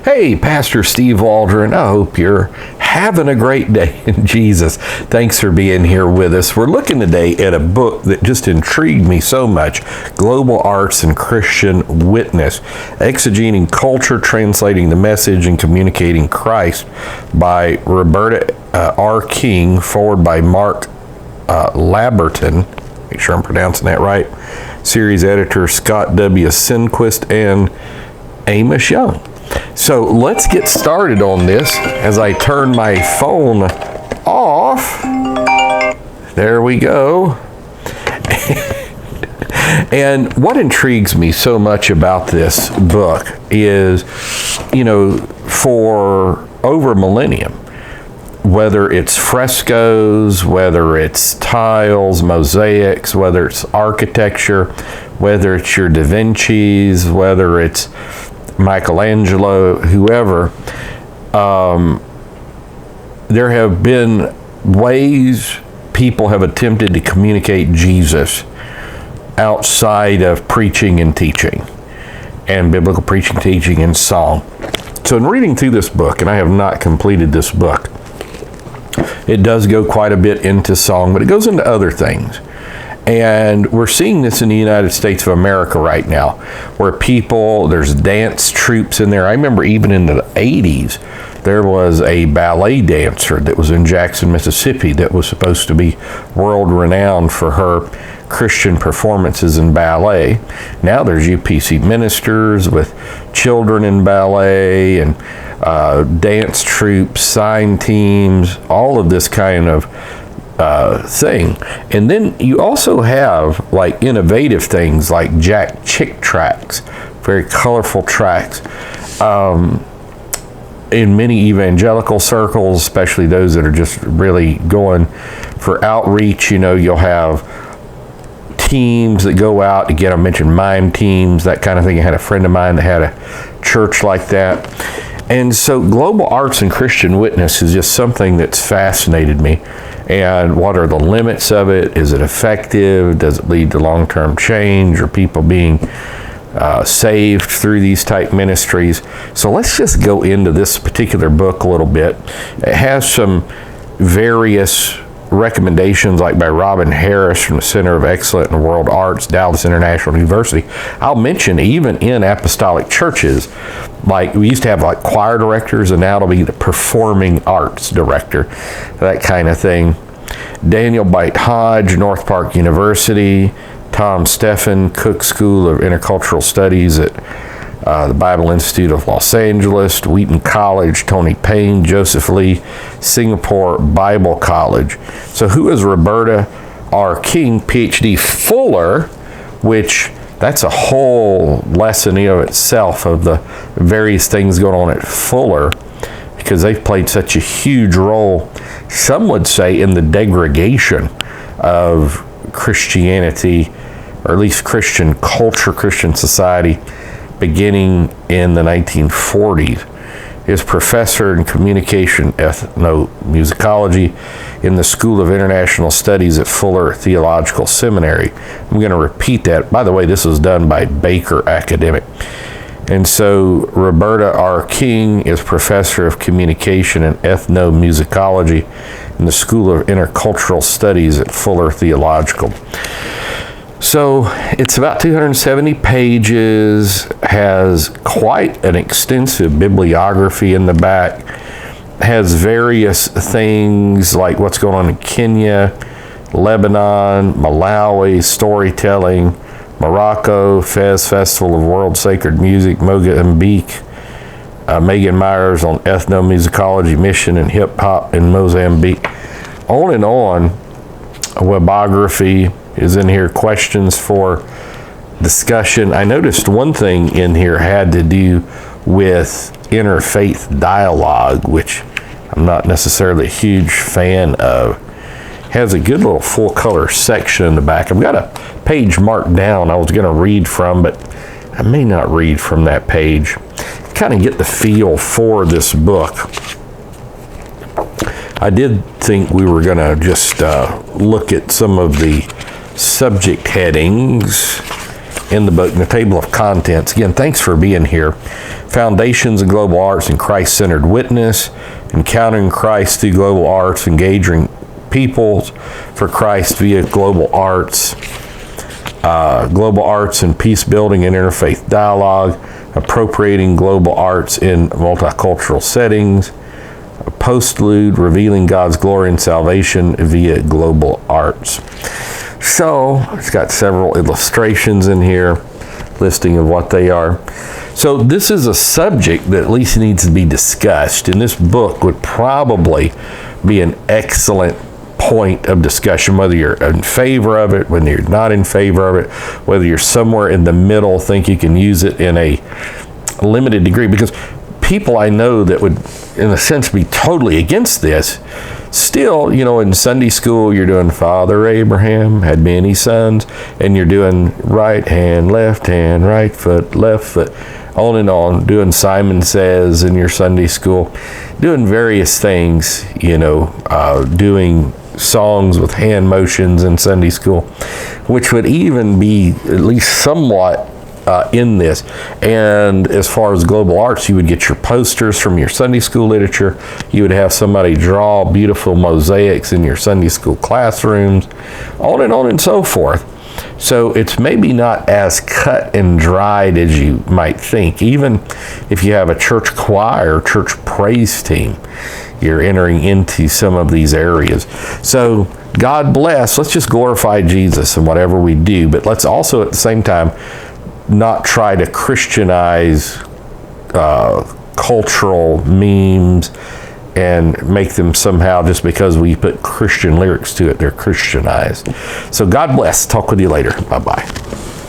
Hey, Pastor Steve Waldron, I hope you're having a great day in Jesus. Thanks for being here with us. We're looking today at a book that just intrigued me so much, Global Arts and Christian Witness, Exegeting Culture, Translating the Message, and Communicating Christ by Roberta R. King, forward by Mark Laberton, make sure I'm pronouncing that right, series editor Scott W. Sinquist, and Amos Young. So let's get started on this as I turn my phone off. There we go. And what intrigues me so much about this book is, for over a millennium, whether it's frescoes, whether it's tiles, mosaics, whether it's architecture, whether it's your Da Vinci's, whether it's Michelangelo, whoever, there have been ways people have attempted to communicate Jesus outside of preaching and teaching, and biblical preaching, teaching, and song. So in reading through this book, and I have not completed this book, it does go quite a bit into song, but it goes into other things. And we're seeing this in the United States of America right now, where there's dance troupes in there. I remember even in the 80s, there was a ballet dancer that was in Jackson, Mississippi, that was supposed to be world renowned for her Christian performances in ballet. Now there's UPC ministers with children in ballet and dance troupes, sign teams, all of this kind of thing. And then you also have like innovative things like Jack Chick tracks, very colorful tracks. In many evangelical circles, especially those that are just really going for outreach, you'll have teams that go out. Again, I mentioned mime teams, that kind of thing. I had a friend of mine that had a church like that. And so Global Arts and Christian Witness is just something that's fascinated me. And what are the limits of it? Is it effective? Does it lead to long-term change or people being saved through these type ministries? So let's just go into this particular book a little bit. It has some various recommendations, like by Robin Harris from the Center of Excellence in World Arts, Dallas International University. I'll mention even in apostolic churches, like we used to have like choir directors, and now it'll be the performing arts director, that kind of thing. Daniel Bite Hodge, North Park University. Tom Steffen, Cook School of Intercultural Studies at the Bible Institute of Los Angeles, Wheaton College, Tony Payne, Joseph Lee, Singapore Bible College. So who is Roberta R. King, PhD, Fuller, which that's a whole lesson in of itself of the various things going on at Fuller, because they've played such a huge role, some would say, in the degradation of Christianity, or at least Christian culture, Christian society, beginning in the 1940s. Is professor in communication ethnomusicology in the School of International Studies at Fuller Theological Seminary. I'm going to repeat that. By the way, this was done by Baker Academic. And so Roberta R. King is professor of communication and ethnomusicology in the School of Intercultural Studies at Fuller Theological. So it's about 270 pages, has quite an extensive bibliography in the back, has various things like what's going on in Kenya, Lebanon, Malawi, storytelling, Morocco, Fez Festival of World Sacred Music, Mozambique, Megan Myers on ethnomusicology, mission and hip hop in Mozambique. On and on. A webography is in here, questions for discussion. I noticed one thing in here had to do with interfaith dialogue, which I'm not necessarily a huge fan of. Has a good little full color section in the back. I've got a page marked down I was going to read from, but I may not read from that page. Kind of get the feel for this book. I did think we were going to just look at some of the subject headings in the book, in the table of contents. Again, thanks for being here. Foundations in Global Arts and Christ-Centered Witness, Encountering Christ Through Global Arts, Engaging Peoples for Christ via Global Arts, Global Arts and Peace Building and Interfaith Dialogue, Appropriating Global Arts in Multicultural Settings, Postlude, Revealing God's Glory and Salvation via Global Arts. So it's got several illustrations in here, listing of what they are. So this is a subject that at least needs to be discussed, and this book would probably be an excellent point of discussion, whether you're in favor of it, whether you're not in favor of it, whether you're somewhere in the middle, think you can use it in a limited degree, because people I know that would, in a sense, be totally against this, still, you know, in Sunday school, you're doing Father Abraham had many sons, and you're doing right hand, right foot, left foot, on and on, doing Simon Says in your Sunday school, doing various things, you know, doing songs with hand motions in Sunday school, which would even be at least somewhat in this. And as far as global arts, you would get your posters from your Sunday school literature. You would have somebody draw beautiful mosaics in your Sunday school classrooms, on and so forth. So it's maybe not as cut and dried as you might think. Even if you have a church choir, church praise team, you're entering into some of these areas. So God bless. Let's just glorify Jesus in whatever we do, but let's also at the same time not try to Christianize cultural memes and make them somehow, just because we put Christian lyrics to it, they're Christianized. So God bless. Talk with you later. Bye-bye.